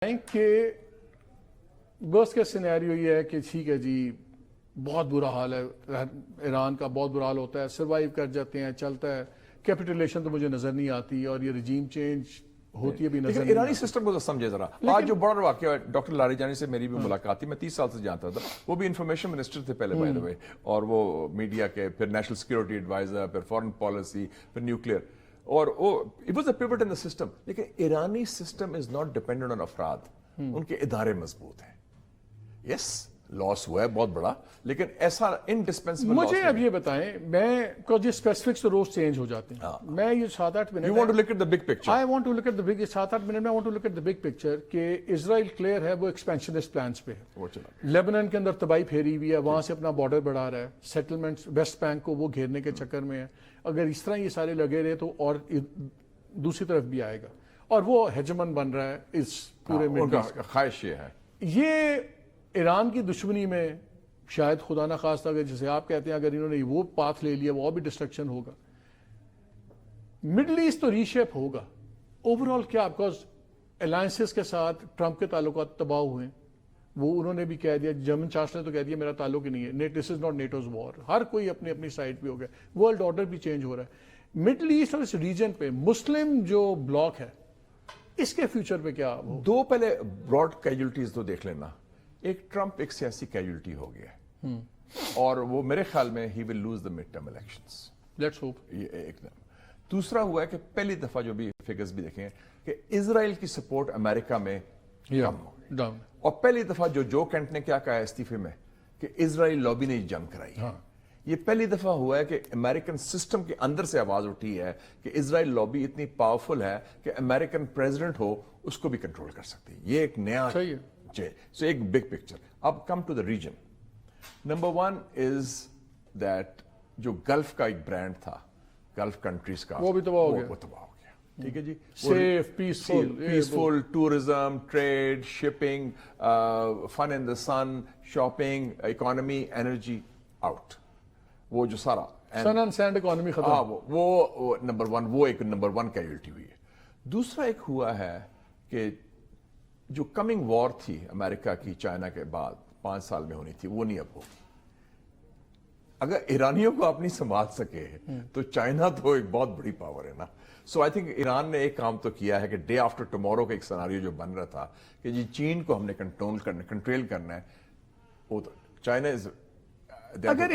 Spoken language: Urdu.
کہ برس کا سینیریو یہ ہے کہ ٹھیک ہے جی بہت برا حال ہے، ایران کا بہت برا حال ہوتا ہے، سروائیو کر جاتے ہیں، چلتا ہے، کیپیٹولیشن تو مجھے نظر نہیں آتی اور یہ رجیم چینج ہوتی ہے بھی نظر لیکن نہیں ایرانی آتی۔ سسٹم کو سمجھے ذرا آج جو بڑا واقعہ ڈاکٹر لاری جانی سے میری بھی ملاقات تھی، میں 30 سال سے جانتا تھا، وہ بھی انفارمیشن منسٹر تھے پہلے بائی دا وے، اور وہ میڈیا کے، پھر نیشنل سیکورٹی ایڈوائزر، پھر فارن پالیسی، پھر نیوکلیئر، اور it was a pivot in the system. لیکن ایرانی system is not dependent on افراد، ان کے ادارے مضبوط ہیں۔ یس لاس ہوا ہے بہت بڑا، لیکن ایسا انڈسپینسبل مجھے اب یہ بتائیں، میں کچھ اسپیسیفکس روز چینج ہو جاتے ہیں، میں یہ 7-8 minute you want to look at the big picture. I want to look at the big 7-8 minute میں I want to look at the big picture کہ اسرائیل کلیئر ہے وہ ایکسپینشنسٹ پلانز پہ ہے، وہ چلا لیبنان کے اندر تباہی پھیری ہوئی ہے، وہاں سے اپنا بارڈر بڑھا رہا ہے، سیٹلمنٹس ویسٹ بینک کو وہ گھیرنے کے چکر میں ہے، اگر اس طرح یہ سارے لگے رہے تو اور دوسری طرف بھی آئے گا، اور وہ ہیجمن بن رہا ہے اس پورے ان کا خواہش یہ ہے۔ یہ ایران کی دشمنی میں شاید خدا نہ خواستہ اگر جسے آپ کہتے ہیں اگر انہوں نے وہ پاتھ لے لیا وہ اور بھی ڈسٹرکشن ہوگا، مڈل ایسٹ تو ری شیپ ہوگا اوور آل کیا، بیکاز الائنسز کے ساتھ ٹرمپ کے تعلقات تباہ ہوئے ہیں، وہ انہوں نے بھی کہہ دیا، جرمن چانسلر نے تو کہہ دیا میرا تعلق ہی نہیں ہے، دس از ناٹ نیٹوز وار، ہر کوئی اپنی اپنی سائڈ پہ ہو گیا، ورلڈ آرڈر بھی چینج ہو رہا ہے، مڈل ایسٹ اور اس ریجن پہ مسلم جو بلاک ہے اس کے فیوچر پہ کیا ہو؟ دو پہلے براڈ کیجولٹیز تو دیکھ لینا، ایک ٹرمپ ایک سیاسی کیجولٹی ہو گیا ہے، اور وہ میرے خیال میں he will lose the mid term elections, let's hope. یہ ایک دم۔ دوسرا ہوا ہے کہ پہلی دفعہ جو بھی فگرز بھی دیکھیں کہ اسرائیل کی سپورٹ امریکہ میں کم ہو گئی، ڈاؤن، اور پہلی دفعہ جو کینٹ نے کیا کہا ہے استعفے میں کہ اسرائیل لابی نے جنگ کرائی ہے، یہ پہلی دفعہ ہوا ہے کہ امریکن سسٹم کے اندر سے آواز اٹھی ہے کہ اسرائیل لابی اتنی پاورفل ہے کہ امریکن پریزیڈنٹ ہو اس کو بھی کنٹرول کر سکتی ہے، یہ ایک نیا صحیح ہے۔ سو ایک بگ پکچر۔ اب come to the region, number 1 is that جو گلف کا ایک برانڈ تھا گلف کنٹریز کا، وہ بھی تباہ ہو گیا، وہ تباہ ہو گیا، ٹھیک ہے جی، safe peaceful tourism, trade, shipping, fun in the sun, shopping, economy, energy out, وہ جو سارا سن اینڈ سینڈ اکانومی ختم۔ ہاں وہ نمبر 1، وہ ایک نمبر 1 کیجولٹی ہوئی ہے۔ دوسرا ایک ہوا ہے کہ جو کمنگ وار تھی امریکہ کی چائنا کے بعد 5 سال میں ہونی تھی، وہ نہیں اب ہوگی۔ اگر ایرانیوں کو آپ نہیں سنبھال سکے تو چائنا تو ایک بہت بڑی پاور ہے نا۔ سو آئی تھنک ایران نے ایک کام تو کیا ہے کہ ڈے آفٹر ٹمورو کا ایک سیناریو جو بن رہا تھا کہ جی چین کو ہم نے کنٹرول کرنا ہے، وہ تو چائنا اگر